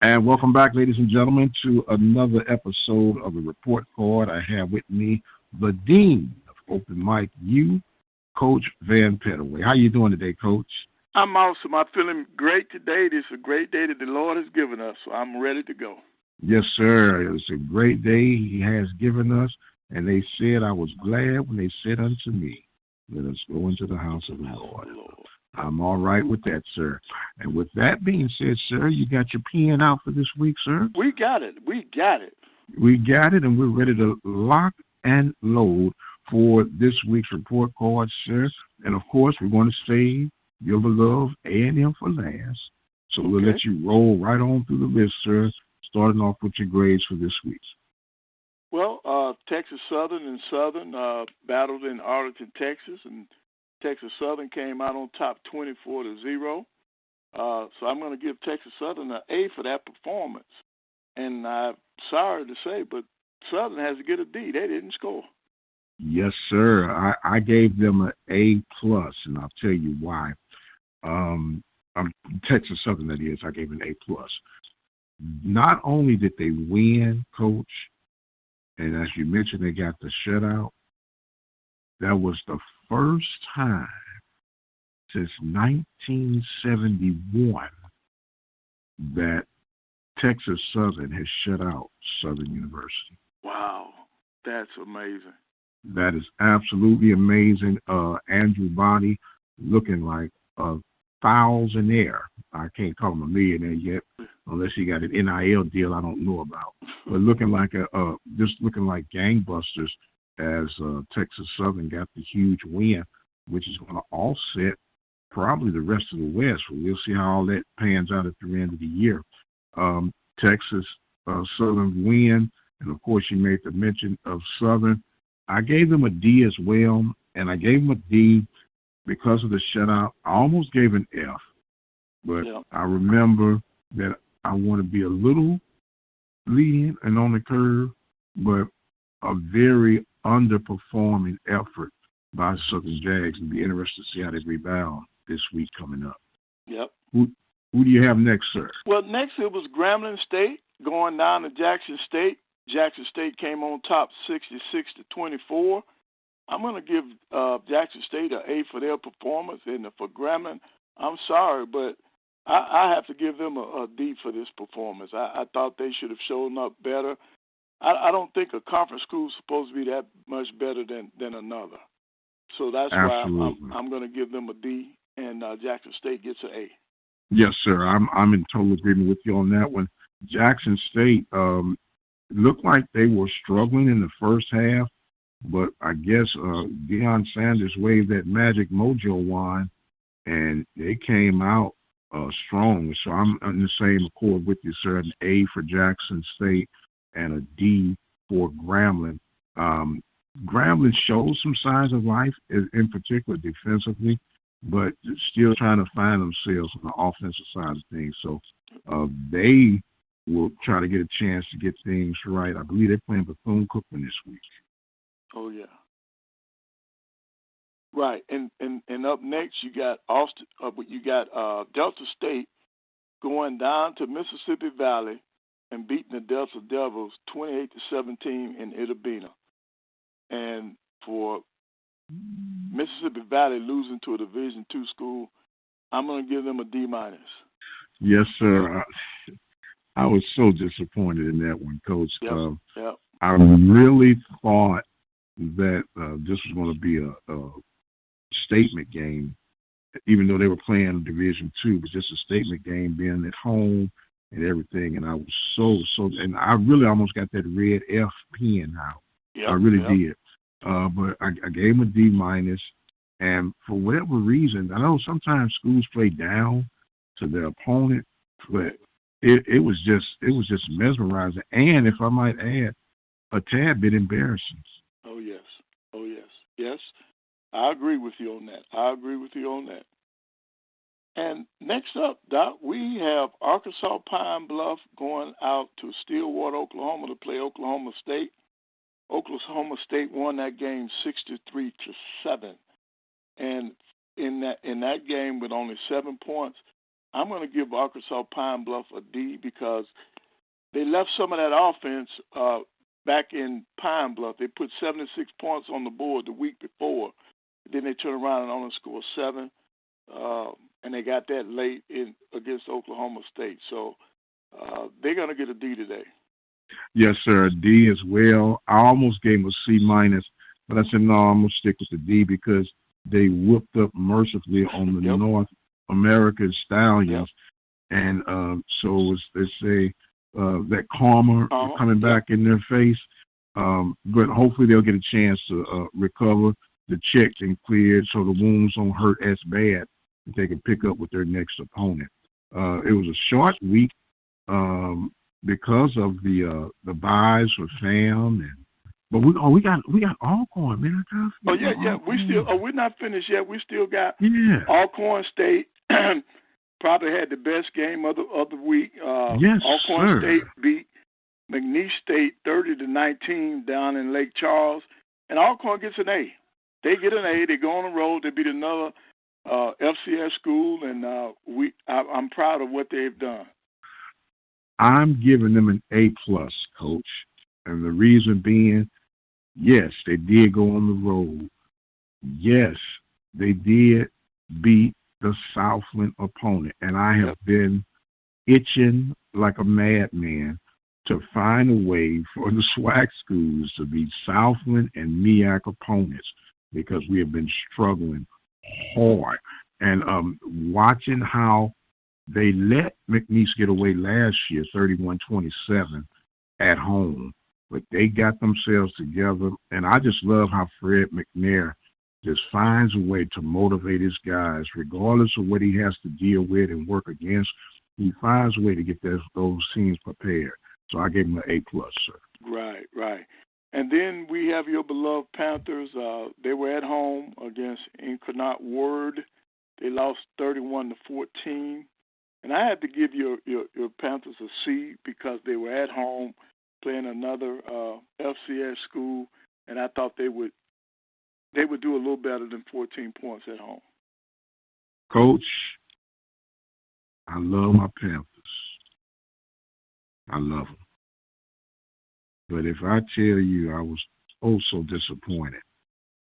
And welcome back, ladies and gentlemen, to another episode of the Report Card. I have with me the Dean of Open Mic U, Coach Van Pettaway. How you doing today, Coach? I'm awesome. I'm feeling great today. This is a great day that the Lord has given us, so I'm ready to go. Yes, sir. It's a great day He has given us, and they said, I was glad when they said unto me, let us go into the house of the Lord. I'm all right with that, sir. And with that being said, sir, you got your pen out for this week, sir? We got it. We got it, and we're ready to lock and load for this week's report card, sir. And, of course, we're going to save your beloved A&M for last. So we'll let you roll right on through the list, sir, starting off with your grades for this week. Well, Texas Southern battled in Arlington, Texas, and Texas Southern came out on top 24-0. So I'm going to give Texas Southern an A for that performance. And I'm sorry to say, but Southern has to get a D. They didn't score. Yes, sir. I gave them an A+, and I'll tell you why. Texas Southern, that is, I gave an A+. Not only did they win, Coach, and as you mentioned, they got the shutout, that was the first time since 1971 that Texas Southern has shut out Southern University. Wow, that's amazing. That is absolutely amazing. Andrew Body looking like a thousandaire. I can't call him a millionaire yet, unless he got an NIL deal I don't know about. But looking like looking like gangbusters as Texas Southern got the huge win, which is going to offset probably the rest of the West. We'll see how all that pans out at the end of the year. Texas Southern win, and of course you made the mention of Southern. I gave them a D as well, and I gave them a D because of the shutout. I almost gave an F, but I remember that I want to be a little lenient and on the curve, but a very underperforming effort by Southern Jags, and be interested to see how they rebound this week coming up. Yep. Who do you have next, sir? Well, next it was Grambling State going down to Jackson State. Jackson State came on top 66-24. I'm going to give Jackson State an A for their performance, and for Grambling, I'm sorry, but I have to give them a D for this performance. I thought they should have shown up better. I don't think a conference school is supposed to be that much better than another. So that's Absolutely. why I'm going to give them a D, and Jackson State gets an A. Yes, sir. I'm in total agreement with you on that one. Jackson State looked like they were struggling in the first half, but I guess Deion Sanders waved that magic mojo wand, and they came out strong. So I'm in the same accord with you, sir. An A for Jackson State and a D for Grambling. Grambling shows some signs of life, in particular defensively, but still trying to find themselves on the offensive side of things. So they will try to get a chance to get things right. I believe they're playing Bethune-Cookman this week. Oh, yeah. Right, and up next you got Delta State going down to Mississippi Valley and beating the Delta Devils 28-17 in Itta Bena. And for Mississippi Valley losing to a Division II school, I'm going to give them a D-. Yes, sir. I was so disappointed in that one, Coach. Yep. I really thought that this was going to be a statement game, even though they were playing Division II. It was just a statement game, being at home and everything. And I was so, and I really almost got that red F pen out. I really did. But I gave them a D-. And for whatever reason, I know sometimes schools play down to their opponent, but it was just mesmerizing, and if I might add, a tad bit embarrassing. Oh yes. I agree with you on that. And next up, Doc, we have Arkansas Pine Bluff going out to Stillwater, Oklahoma to play Oklahoma State. Oklahoma State won that game 63-7, and in that game with only 7 points, I'm going to give Arkansas Pine Bluff a D because they left some of that offense back in Pine Bluff. They put 76 points on the board the week before. Then they turned around and only scored 7, and they got that late in against Oklahoma State. So they're going to get a D today. Yes, sir, D as well. I almost gave them a C minus, but I said, no, I'm going to stick with the D because they whooped up mercifully on the North American Stallions. Yep. And so they say that karma coming back in their face. But hopefully they'll get a chance to recover, the checked and cleared so the wounds don't hurt as bad that they can pick up with their next opponent. It was a short week because of the buys for FAM but we got Alcorn, man. We're not finished yet. We still got Alcorn State. Probably had the best game of the week. Alcorn State beat McNeese State 30-19 down in Lake Charles, and Alcorn gets an A. They get an A. They go on the road. They beat another FCS school, and I'm proud of what they've done. I'm giving them an A+, Coach, and the reason being, yes, they did go on the road. Yes, they did beat the Southland opponent, and I have been itching like a madman to find a way for the SWAC schools to beat Southland and MEAC opponents because we have been struggling hard. And watching how they let McNeese get away last year, 31-27 at home, but they got themselves together, and I just love how Fred McNair just finds a way to motivate his guys, regardless of what he has to deal with and work against. He finds a way to get those teams prepared. So I gave him an A+, sir. Right. And then we have your beloved Panthers. They were at home against Incarnate Word. They lost 31-14. And I had to give your Panthers a C because they were at home playing another FCS school, and I thought they would do a little better than 14 points at home. Coach, I love my Panthers. I love them. But if I tell you I was so disappointed,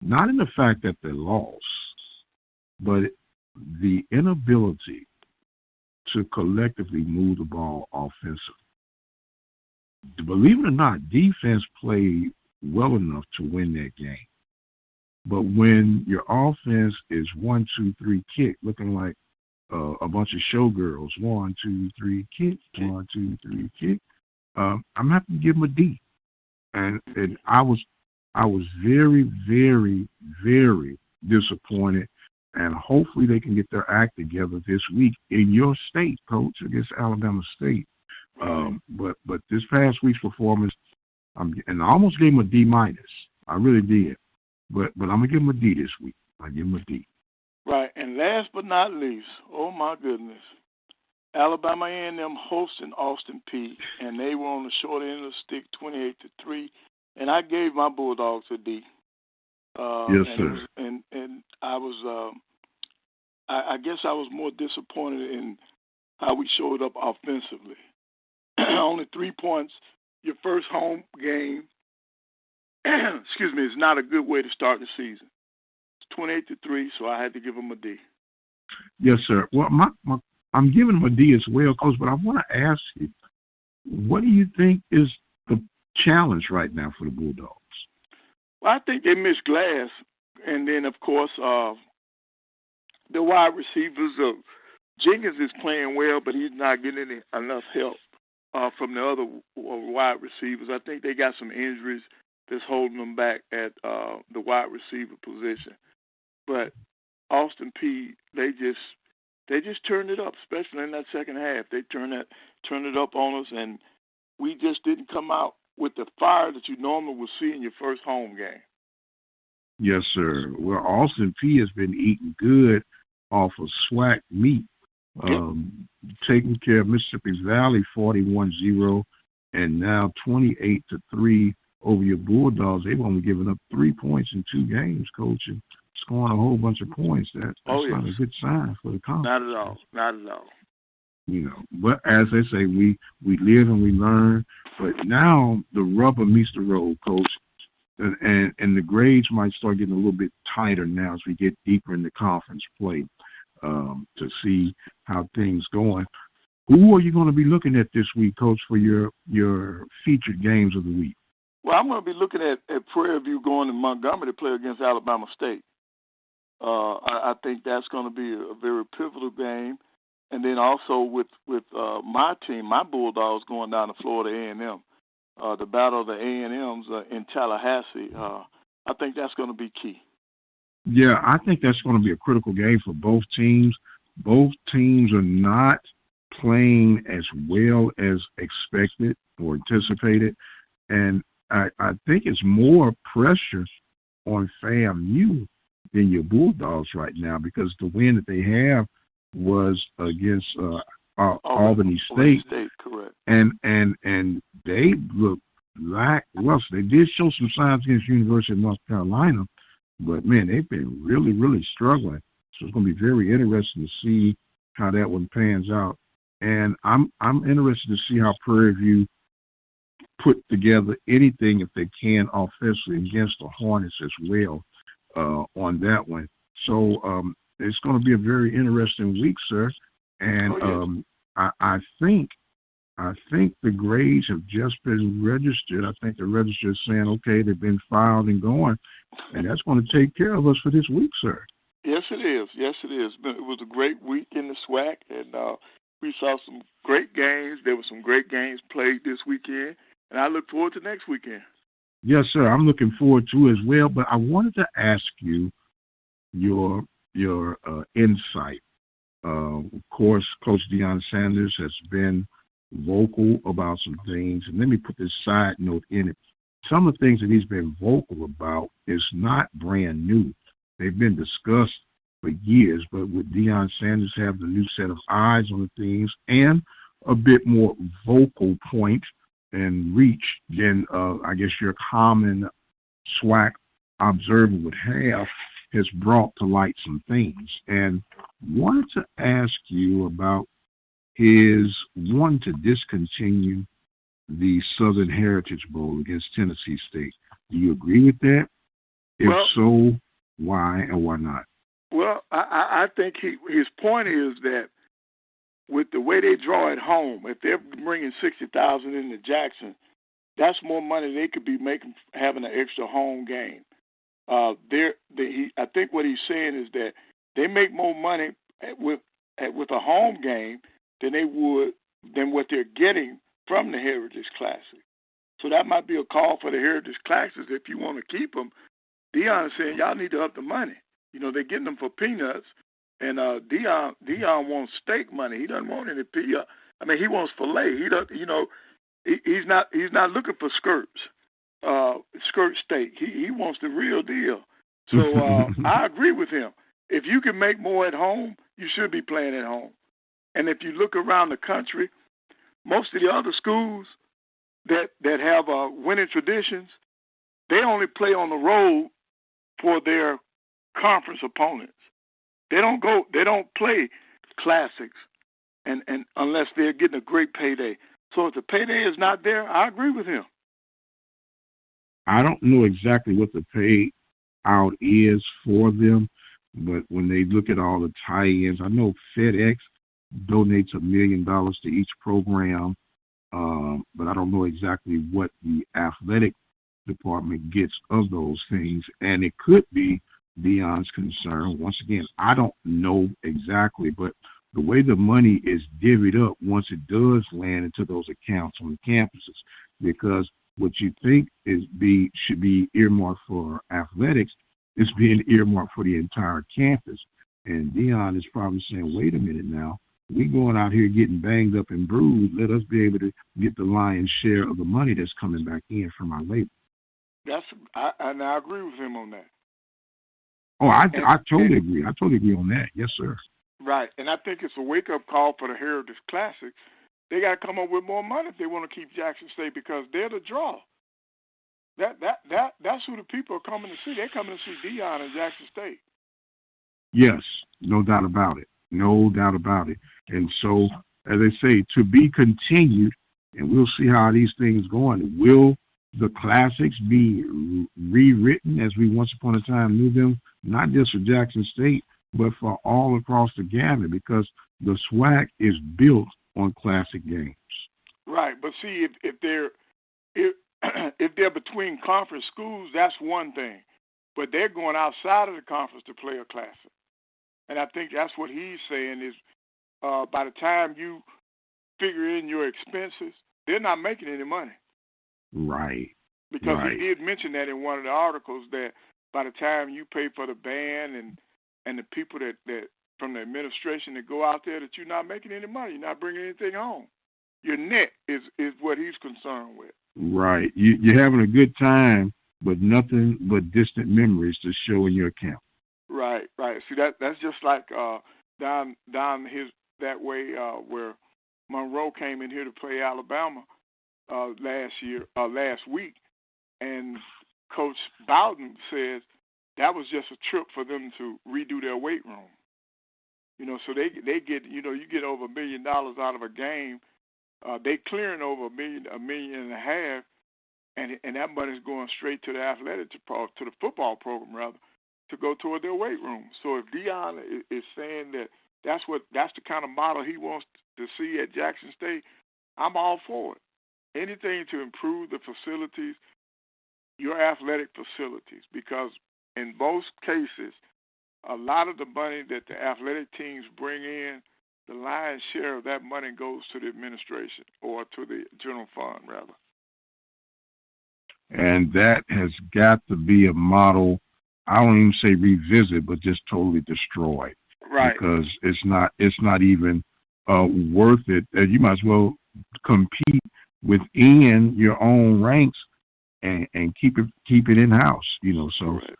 not in the fact that they lost, but the inability to collectively move the ball offensively. Believe it or not, defense played well enough to win that game. But when your offense is 1, 2, 3 kick, looking like a bunch of showgirls, 1, 2, 3 kick, 1, 2, 3 kick, I'm having to give them a D. And I was very, very, very disappointed. And hopefully they can get their act together this week in your state, Coach, against Alabama State. But this past week's performance, and I almost gave them a D-. I really did. But I'm going to give them a D this week. I give them a D. Right, and last but not least, oh my goodness, Alabama A&M hosting Austin Peay, and they were on the short end of the stick, 28-3, and I gave my Bulldogs a D. Yes, sir. And I was, I guess I was more disappointed in how we showed up offensively. Only 3 points, your first home game. Excuse me, is not a good way to start the season. It's 28-3, so I had to give them a D. Yes, sir. Well, I'm giving them a D as well, Coach, but I want to ask you, what do you think is the challenge right now for the Bulldogs? Well, I think they missed Glass, and then, of course, the wide receivers. Jenkins is playing well, but he's not getting enough help from the other wide receivers. I think they got some injuries that's holding them back at the wide receiver position. But Austin Peay, they just turned it up, especially in that second half. They turned it up on us, and we just didn't come out with the fire that you normally would see in your first home game. Yes, sir. Well, Austin Peay has been eating good off of SWAC meat, taking care of Mississippi Valley 41-0, and now 28-3 over your Bulldogs. They've only given up 3 points in 2 games, Coach, and scoring a whole bunch of points. That's not a good sign for the conference. Not at all. But as they say, we live and we learn. But now the rubber meets the road, Coach, and the grades might start getting a little bit tighter now as we get deeper in the conference play to see how things going. Who are you going to be looking at this week, Coach, for your featured games of the week? Well, I'm going to be looking at Prairie View going to Montgomery to play against Alabama State. I think that's going to be a very pivotal game. And then also with my team, my Bulldogs going down to Florida A&M, the battle of the A&Ms in Tallahassee. I think that's going to be key. Yeah, I think that's going to be a critical game for both teams. Both teams are not playing as well as expected or anticipated, and I think it's more pressure on FAMU than your Bulldogs right now because the win that they have was against Albany State. Correct. And they look lackluster. They did show some signs against University of North Carolina, but man, they've been really, really struggling. So it's going to be very interesting to see how that one pans out. And I'm interested to see how Prairie View put together anything if they can offensively against the Hornets as well on that one. So it's going to be a very interesting week, sir. And I think the grades have just been registered. I think the register is saying, okay, they've been filed and going, and that's going to take care of us for this week, sir. Yes, it is. Yes, it is. It was a great week in the SWAC, and we saw some great games. There were some great games played this weekend, and I look forward to next weekend. Yes, sir. I'm looking forward to it as well, but I wanted to ask you your insight. Of course, Coach Deion Sanders has been vocal about some things, and let me put this side note in it. Some of the things that he's been vocal about is not brand new. They've been discussed for years, but with Deion Sanders having a new set of eyes on the things and a bit more vocal point and reach than I guess your common SWAC observer would have, has brought to light some things. And wanted to ask you about his one to discontinue the Southern Heritage Bowl against Tennessee State. Do you agree with that? If so, why and why not? Well, I think his point is that with the way they draw at home, if they're bringing 60,000 into Jackson, that's more money they could be making having an extra home game. I think what he's saying is that they make more money with a home game than what they're getting from the Heritage Classic. So that might be a call for the Heritage Classics if you want to keep them. Deion is saying y'all need to up the money. They're getting them for peanuts, and Deion wants steak money. He doesn't want any peanut. I mean, he wants filet. He does. He's not looking for skirt steak. He wants the real deal. So I agree with him. If you can make more at home, you should be playing at home. And if you look around the country, most of the other schools that have winning traditions, they only play on the road for their conference opponents. They don't play classics and unless they're getting a great payday. So if the payday is not there, I agree with him. I don't know exactly what the payout is for them, but when they look at all the tie-ins, I know FedEx donates $1 million to each program, but I don't know exactly what the athletic department gets of those things, and it could be Deion's concern. Once again, I don't know exactly, but the way the money is divvied up once it does land into those accounts on the campuses, because what you think should be earmarked for athletics is being earmarked for the entire campus. And Deion is probably saying, wait a minute now, we going out here getting banged up and bruised. Let us be able to get the lion's share of the money that's coming back in from our labor. And I agree with him on that. Oh, I totally agree. I totally agree on that. Yes, sir. Right, and I think it's a wake-up call for the Heritage Classic. They got to come up with more money if they want to keep Jackson State because they're the draw. That's who the people are coming to see. They're coming to see Deion and Jackson State. Yes, no doubt about it. No doubt about it. And so as they say, to be continued, and we'll see how these things go on. Will the classics be rewritten as we once upon a time knew them, not just for Jackson State, but for all across the gamut, because the SWAC is built on classic games. Right, but see, if they're if they're between conference schools, that's one thing, but they're going outside of the conference to play a classic, and I think that's what he's saying is by the time you figure in your expenses, they're not making any money. Right. Because right. he did mention that in one of the articles that by the time you pay for the band and the people that from the administration that go out there, that you're not making any money, you're not bringing anything home. Your net is what he's concerned with. Right. You're having a good time, but nothing but distant memories to show in your account. Right. See, that's just like down his that way where Monroe came in here to play Alabama last week, and Coach Bowden says that was just a trip for them to redo their weight room. So they get, you get over $1 million out of a game. They clearing over $1.5 million, and that money's going straight to the to the football program rather, to go toward their weight room. So if Dion is saying that that's the kind of model he wants to see at Jackson State, I'm all for it. Anything to improve the facilities, your athletic facilities, because in both cases, a lot of the money that the athletic teams bring in, the lion's share of that money goes to the administration or to the general fund, rather. And that has got to be a model, I don't even say revisit, but just totally destroyed. Right. Because it's not even worth it. You might as well compete within your own ranks and keep it in house. So right.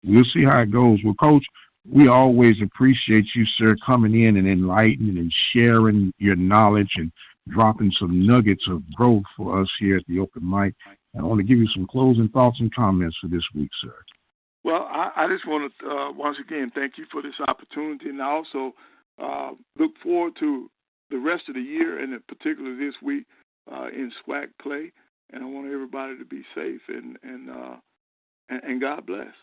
We'll see how it goes. Well, Coach, we always appreciate you, sir, coming in and enlightening and sharing your knowledge and dropping some nuggets of growth for us here at the Open Mic. I want to give you some closing thoughts and comments for this week, sir. Well, I just want to, once again, thank you for this opportunity, and I also look forward to the rest of the year, and particularly this week in SWAC play, and I want everybody to be safe, and God bless.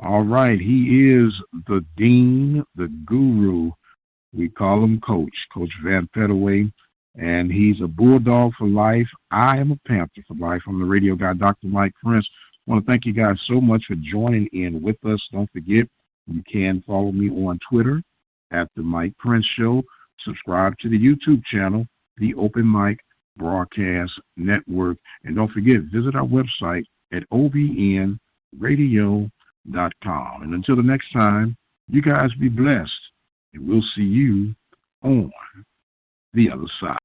All right. He is the dean, the guru. We call him Coach Van Pettaway, and he's a Bulldog for life. I am a Panther for life. I'm the radio guy, Dr. Mike Prince. I want to thank you guys so much for joining in with us. Don't forget, you can follow me on Twitter at The Mike Prince Show. Subscribe to the YouTube channel, The Open Mic Broadcast Network. And don't forget, visit our website at obnradio.com. And until the next time, you guys be blessed, and we'll see you on the other side.